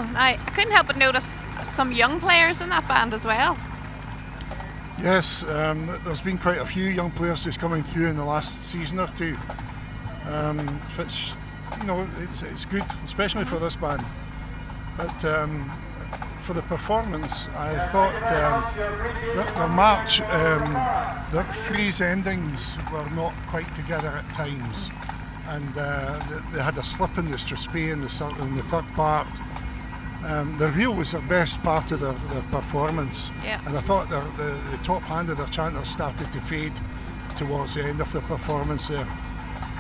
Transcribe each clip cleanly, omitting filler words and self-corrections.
know. I couldn't help but notice some young players in that band as well. Yes, there's been quite a few young players just coming through in the last season or two, which, you know, it's good, especially for this band. But for the performance, I thought their march, their phrase endings were not quite together at times, and they had a slip in the strathspey in the third part. The reel was their best part of their performance, and I thought the top hand of their chanters started to fade towards the end of the performance there.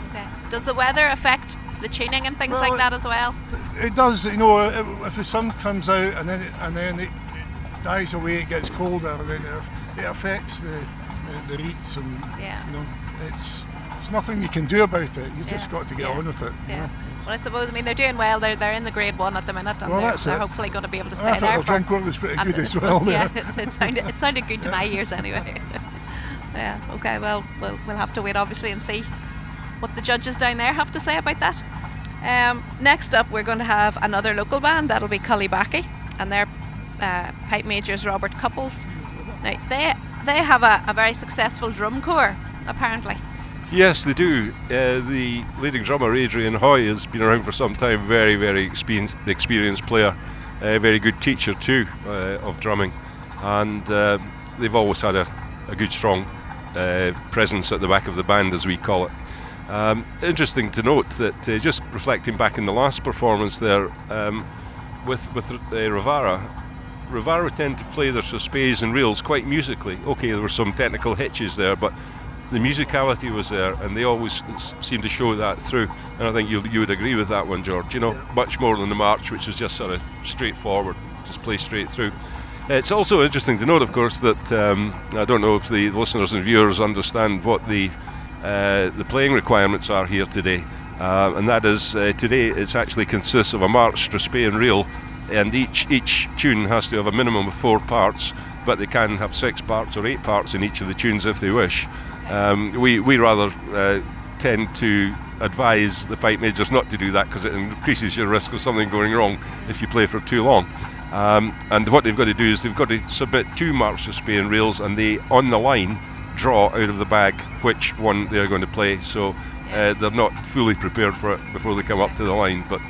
Okay. Does the weather affect the tuning and things like that as well? It does. You know, if the sun comes out and then it dies away, it gets colder, and then it affects the reeds, and you know, it's nothing you can do about it. You just got to get on with it. You know? Well, I suppose, I mean, they're doing well. They're in the Grade 1 at the minute, and they're hopefully going to be able to stay there. The drink was pretty good as well. It sounded good to my ears anyway. Yeah. Okay. Well, we'll have to wait obviously and see what the judges down there have to say about that. Next up, we're going to have another local band. That'll be Kib Baky, and their pipe major's Robert Couples. Now they have a very successful drum corps, apparently. Yes, they do. The leading drummer, Adrian Hoy, has been around for some time. Very, very experienced player. A very good teacher too of drumming, and they've always had a good, strong presence at the back of the band, as we call it. Interesting to note that just reflecting back in the last performance there with Rivara tend to play their strathspeys and reels quite musically. Okay, there were some technical hitches there, but the musicality was there, and they always seem to show that through. And I think you would agree with that one, George. You know, much more than the march, which was just sort of straightforward, just play straight through. It's also interesting to note, of course, that I don't know if the listeners and viewers understand what the playing requirements are here today, and that is today it actually consists of a march, strathspey and reel, and each tune has to have a minimum of 4 parts, but they can have 6 parts or 8 parts in each of the tunes if they wish. We rather tend to advise the pipe majors not to do that, because it increases your risk of something going wrong if you play for too long. And what they've got to do is they've got to submit 2 march, strathspey and reels, and they, on the line, draw out of the bag which one they're going to play. So they're not fully prepared for it before they come up to the line, but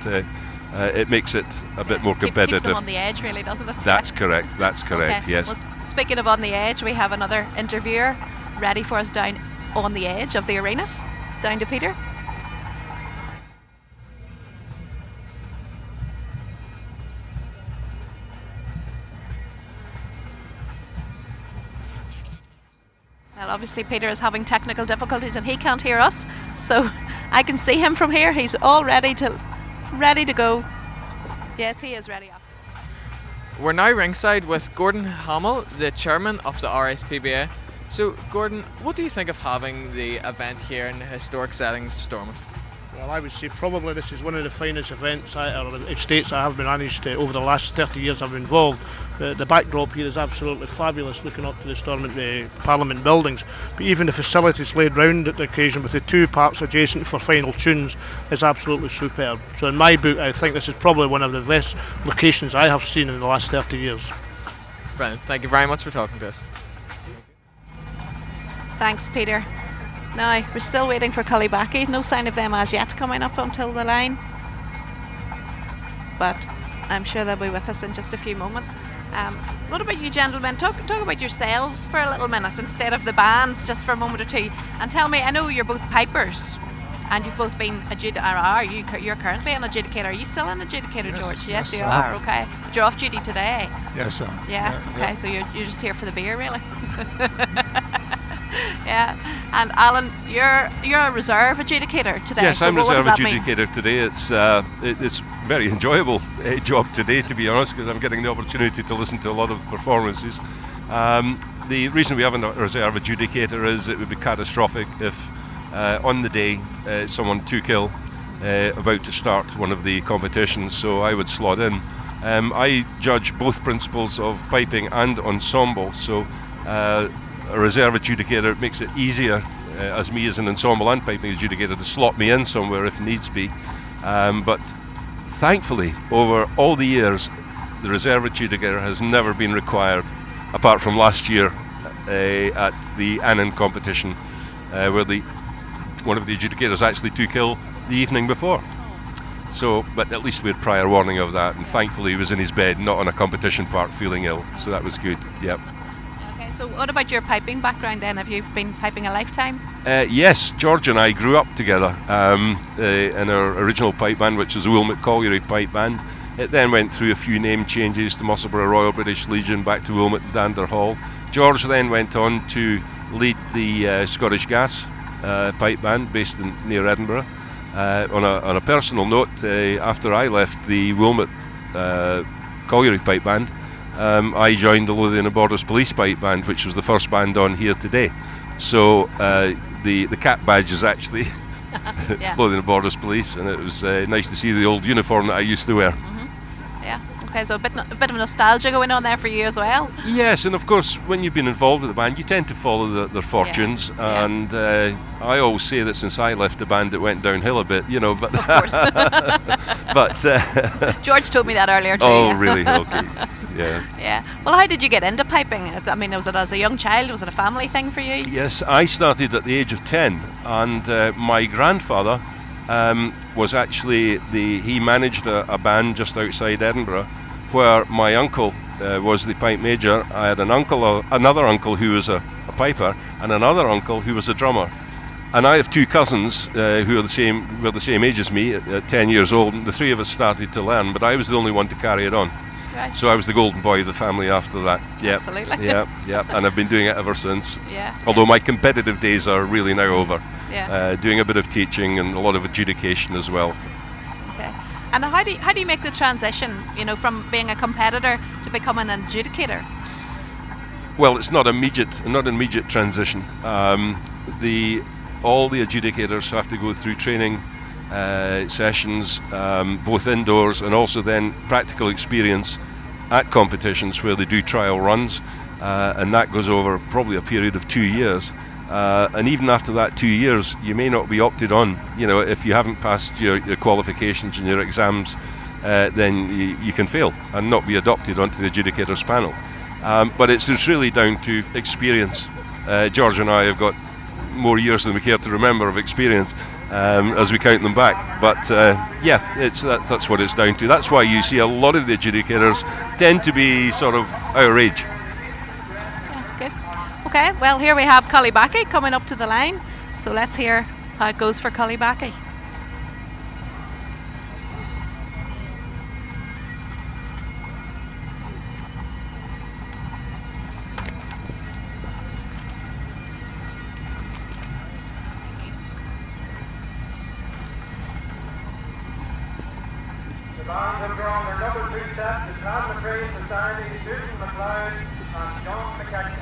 it makes it a bit more competitive. Keeps them on the edge, really, doesn't it? That's correct, okay. Yes. Well, speaking of on the edge, we have another interviewer ready for us down on the edge of the arena. Down to Peter. Well, obviously Peter is having technical difficulties and he can't hear us, so I can see him from here. He's all ready to go. Yes, he is ready. We're now ringside with Gordon Hamill, the chairman of the RSPBA. So, Gordon, what do you think of having the event here in the historic settings of Stormont? Well, I would say probably this is one of the finest events or estates I have been managed over the last 30 years I've been involved. The backdrop here is absolutely fabulous, looking up to the Stormont Parliament buildings. But even the facilities laid round at the occasion with the 2 parks adjacent for final tunes is absolutely superb. So in my book, I think this is probably one of the best locations I have seen in the last 30 years. Brilliant. Thank you very much for talking to us. Thanks, Peter. Now, we're still waiting for Kib Baky. No sign of them as yet coming up until the line, but I'm sure they'll be with us in just a few moments. What about you gentlemen? Talk about yourselves for a little minute instead of the bands, just for a moment or two, and tell me, I know you're both pipers and you've both been you're currently an adjudicator. Are you still an adjudicator, George? Yes, you are. Okay, but you're off duty today. Yes, sir. Yeah. Okay, so you're just here for the beer, really. Yeah, and Alan, you're a reserve adjudicator today. Yes, so I'm reserve adjudicator mean? Today. It's very enjoyable job today, to be honest, because I'm getting the opportunity to listen to a lot of the performances. The reason we haven't a reserve adjudicator is it would be catastrophic if on the day someone took ill about to start one of the competitions, so I would slot in. I judge both principles of piping and ensemble, so a reserve adjudicator makes it easier as me as an ensemble and piping adjudicator to slot me in somewhere if needs be. But thankfully, over all the years, the reserve adjudicator has never been required, apart from last year at the Annan competition, where one of the adjudicators actually took ill the evening before. So, but at least we had prior warning of that, and thankfully he was in his bed, not on a competition park, feeling ill. So that was good. Yep. Okay, so what about your piping background then? Have you been piping a lifetime? Yes, George and I grew up together in our original pipe band, which was the Wilmot Colliery Pipe Band. It then went through a few name changes to Musselburgh Royal British Legion, back to Wilmot and Dander Hall. George then went on to lead the Scottish Gas Pipe Band based near Edinburgh. On a personal note, after I left the Wilmot Colliery Pipe Band, I joined the Lothian and Borders Police Pipe Band, which was the first band on here today. So the cap badge is actually Lothian and Borders Police, and it was nice to see the old uniform that I used to wear. Yeah. Okay, so a bit of nostalgia going on there for you as well. Yes, and of course, when you've been involved with the band, you tend to follow their fortunes. Yeah. And I always say that since I left the band, it went downhill a bit, you know. But Of course. but George told me that earlier too. oh, yeah. really? Okay. Yeah. Yeah. Well, how did you get into piping? I mean, was it as a young child? Was it a family thing for you? Yes, I started at the age of 10, and my grandfather was actually he managed a band just outside Edinburgh, where my uncle was the pipe major. I had another uncle who was a piper, and another uncle who was a drummer. And I have two cousins who are the same age as me, at 10 years old. And the three of us started to learn, but I was the only one to carry it on. Right. So I was the golden boy of the family after that. Yep. Absolutely. Yeah, and I've been doing it ever since. Yeah. Although my competitive days are really now over. Yeah. Doing a bit of teaching and a lot of adjudication as well. Okay. And how do you make the transition, from being a competitor to becoming an adjudicator? Well, it's not an immediate transition. All the adjudicators have to go through training sessions, both indoors and also then practical experience at competitions where they do trial runs, and that goes over probably a period of 2 years. And even after that 2 years, you may not be opted on. If you haven't passed your qualifications and your exams, then you can fail and not be adopted onto the adjudicators panel. But it's really down to experience. George and I have got more years than we care to remember of experience as we count them back. But that's what it's down to. That's why you see a lot of the adjudicators tend to be sort of our age. Yeah, good. Okay, well, here we have Kib Baky coming up to the line. So let's hear how it goes for Kib Baky. The band have drawn their number 2 set, the Travel Trade Society, Susan McLeod and John McKechnie.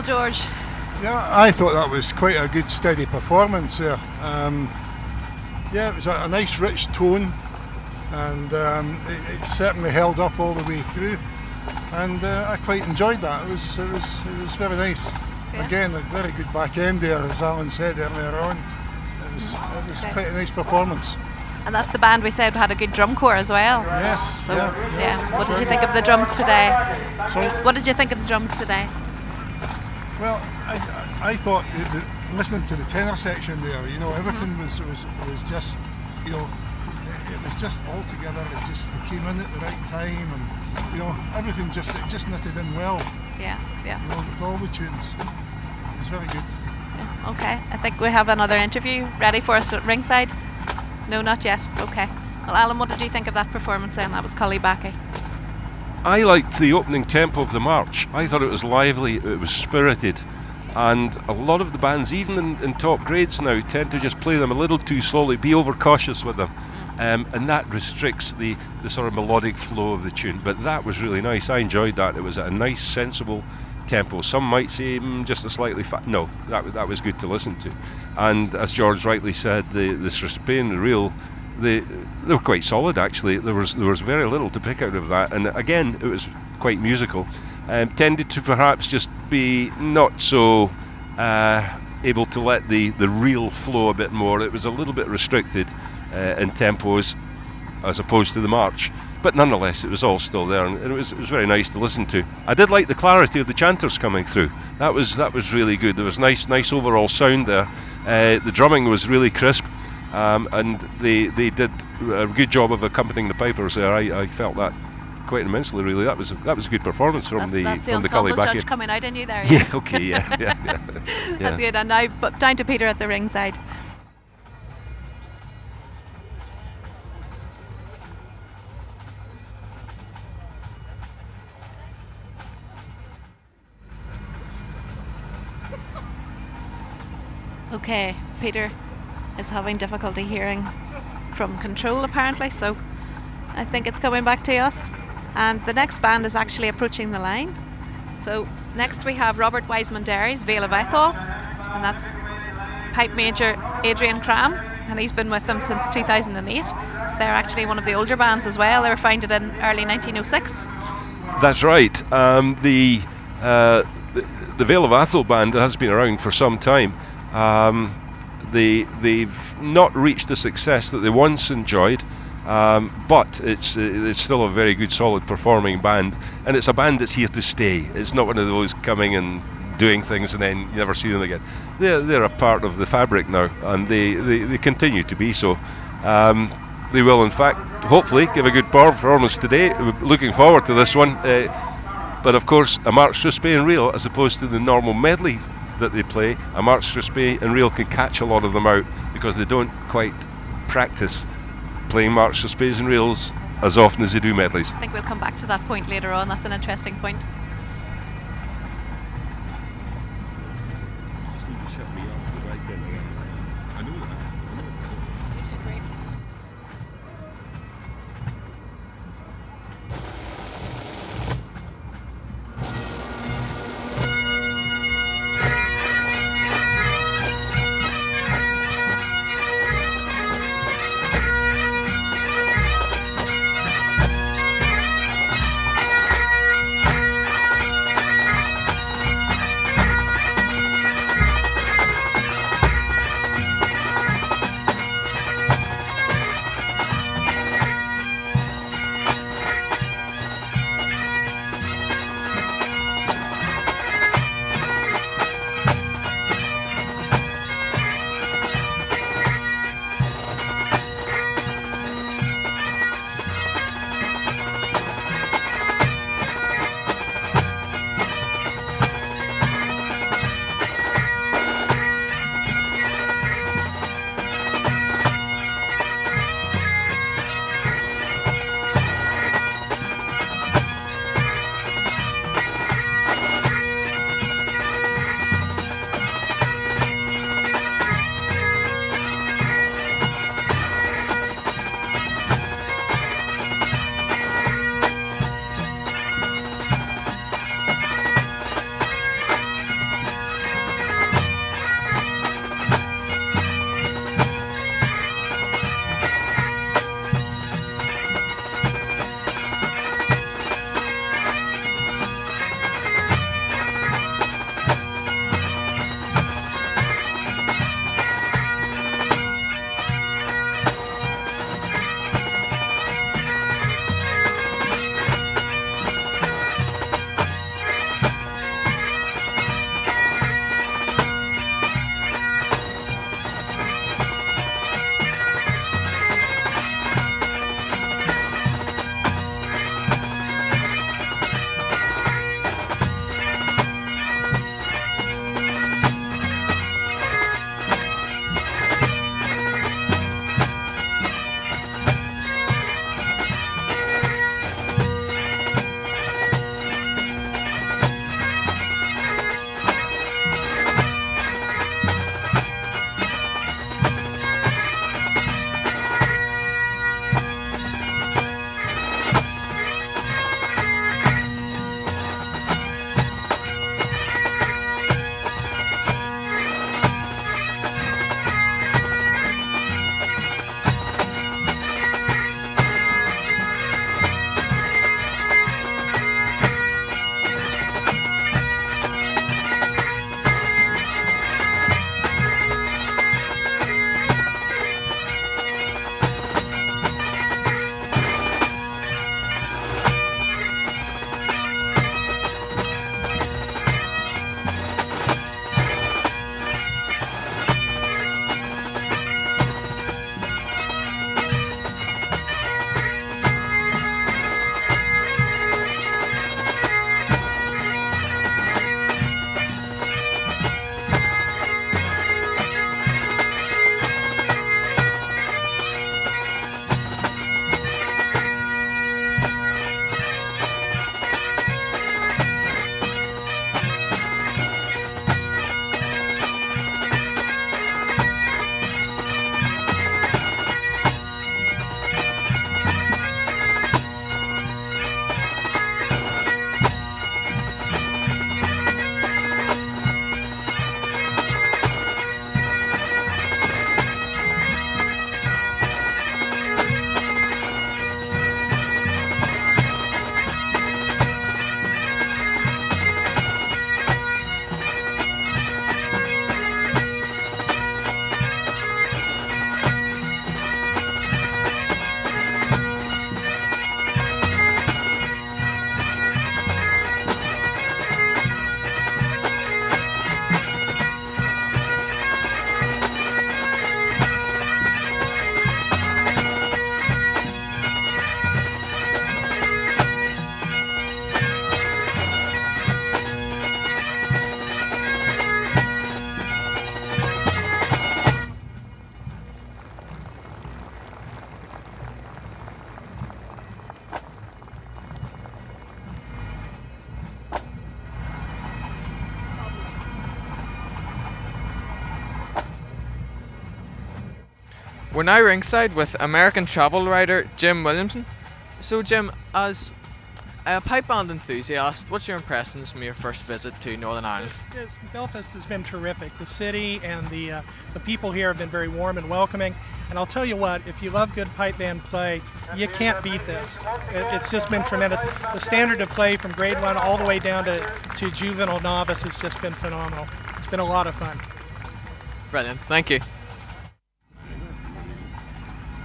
George? Yeah, I thought that was quite a good steady performance there. Yeah, it was a nice rich tone, and it certainly held up all the way through, and I quite enjoyed that. It was very nice. Yeah. Again, a very good back end there, as Alan said earlier on. It was quite a nice performance. And that's the band we said had a good drum corps as well. Yes. So yeah. what did you think of the drums today? So, What did you think of the drums today? well, I thought listening to the tenor section there, everything was just, it was just all together. It came in at the right time, and everything just knitted in well. Yeah. With all the tunes, it was very good. Yeah, okay. I think we have another interview ready for us at ringside. No, not yet. Okay. Well, Alan, what did you think of that performance then? That was Kib Baky. I liked the opening tempo of the march. I thought it was lively, it was spirited, and a lot of the bands, even in top grades now, tend to just play them a little too slowly, be overcautious with them, and that restricts the sort of melodic flow of the tune. But that was really nice. I enjoyed that. It was a nice, sensible tempo. Some might say just a slightly no, that was good to listen to. And as George rightly said, the Spain and reel, they were quite solid actually. There was very little to pick out of that, and again it was quite musical. Tended to perhaps just be not so able to let the reel flow a bit more. It was a little bit restricted in tempos as opposed to the march, but nonetheless it was all still there, and it was very nice to listen to. I did like the clarity of the chanters coming through. That was really good. There was nice overall sound there. The drumming was really crisp. And they did a good job of accompanying the pipers there. I felt that quite immensely. Really, that was a good performance from the ensemble Kib Baky. judge coming out in you there. Yeah, okay, yeah. That's good. And now, down to Peter at the ringside. Okay, Peter is having difficulty hearing from control apparently, so I think it's coming back to us. And the next band is actually approaching the line. So next we have Robert Wiseman Derry's Vale of Ethel, and that's pipe major Adrian Cram, and he's been with them since 2008. They're actually one of the older bands as well. They were founded in early 1906. That's right. The Vale of Ethel band has been around for some time. They've not reached the success that they once enjoyed, but it's still a very good, solid performing band, and it's a band that's here to stay. It's not one of those coming and doing things and then you never see them again. They're a part of the fabric now, and they continue to be so. They will, in fact, hopefully give a good performance today. We're looking forward to this one, but of course a march to Spain reel, as opposed to the normal medley that they play, a march to Spain and reel can catch a lot of them out because they don't quite practice playing march to Spain and reels as often as they do medleys. I think we'll come back to that point later on. That's an interesting point. We're now ringside with American travel writer Jim Williamson. So Jim, as a pipe band enthusiast, what's your impressions from your first visit to Northern Ireland? Belfast has been terrific. The city and the people here have been very warm and welcoming. And I'll tell you what, if you love good pipe band play, you can't beat this. It's just been tremendous. The standard of play from grade 1 all the way down to juvenile novice has just been phenomenal. It's been a lot of fun. Brilliant, thank you.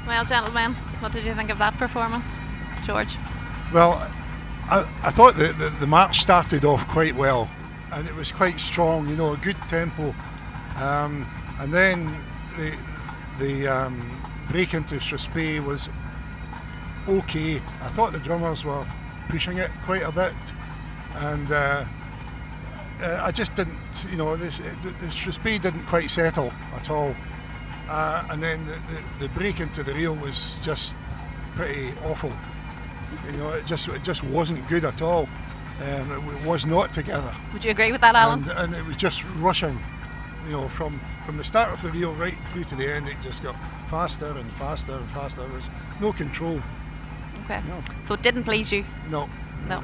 Well, gentlemen, what did you think of that performance, George? Well, I thought the march started off quite well, and it was quite strong, you know, a good tempo, and then the break into Strathspey was okay. I thought the drummers were pushing it quite a bit, and I just didn't, you know, the Strathspey didn't quite settle at all, and then the break into the reel was just pretty awful. You know, it just wasn't good at all. It was not together. Would you agree with that, Alan? And it was just rushing. You know, from the start of the reel right through to the end, it just got faster and faster and faster. There was no control. Okay. No. So it didn't please you? No. No.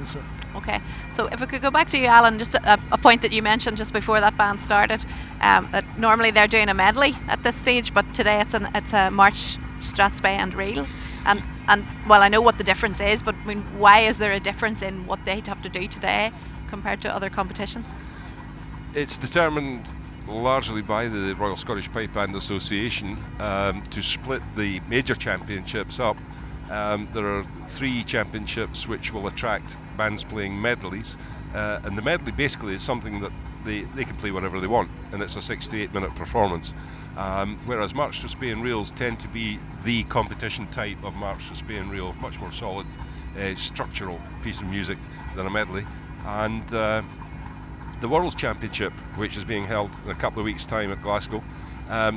Okay. So if we could go back to you, Alan, just a point that you mentioned just before that band started, that normally they're doing a medley at this stage, but today it's a march, Strathspey and reel. And well, I know what the difference is, but I mean, why is there a difference in what they'd have to do today compared to other competitions? It's determined largely by the Royal Scottish Pipe Band Association to split the major championships up. There are 3 championships which will attract bands playing medleys, and the medley basically is something that they can play whenever they want, and it's a 6 to 8 minute performance. Whereas March Strathspey and reels tend to be the competition type of March Strathspey and reel, much more solid structural piece of music than a medley. And the World Championship, which is being held in a couple of weeks' time at Glasgow,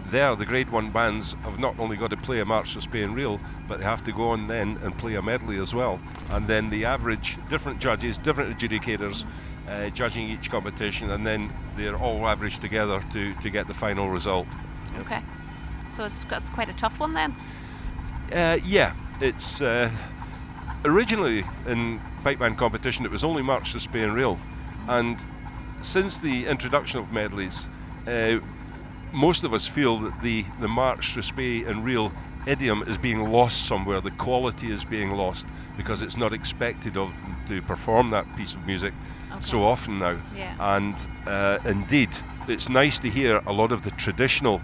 there the grade 1 bands have not only got to play a March Strathspey and reel, but they have to go on then and play a medley as well. And then the average, different judges, different adjudicators judging each competition, and then they're all averaged together to get the final result. Okay. So that's quite a tough one then? Yeah, it's originally in pipe band competition it was only March Strathspey and reel, and since the introduction of medleys, most of us feel that the March Strathspey and reel idiom is being lost somewhere. The quality is being lost because it's not expected of them to perform that piece of music so often now. Yeah. And indeed, it's nice to hear a lot of the traditional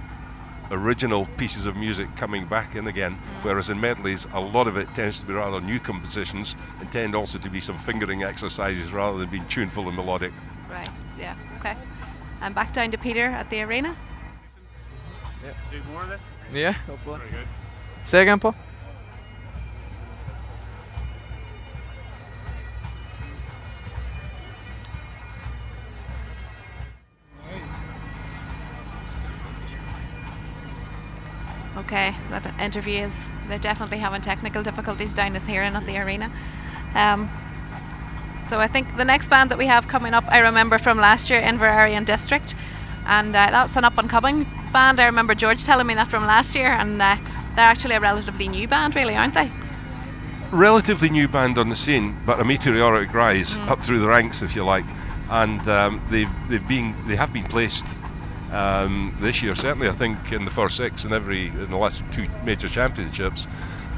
original pieces of music coming back in again, whereas in medleys a lot of it tends to be rather new compositions and tend also to be some fingering exercises rather than being tuneful and melodic. Right, yeah, okay. And back down to Peter at the arena. Yeah. Do more of this? Yeah, hopefully. Very good. Say again, Paul. Okay, that interview is, they're definitely having technical difficulties down at here and at the arena. So I think the next band that we have coming up, I remember from last year, Inveraray District, and that's an up and coming band. I remember George telling me that from last year, and they're actually a relatively new band, really, aren't they? Relatively new band on the scene, but a meteoric rise up through the ranks, if you like, and they have been placed this year, certainly I think in the first 6 in the last 2 major championships,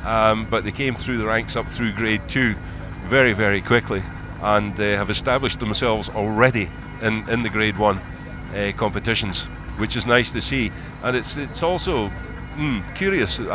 but they came through the ranks up through grade 2 very, very quickly, and have established themselves already in the grade 1 competitions, which is nice to see. And it's also curious in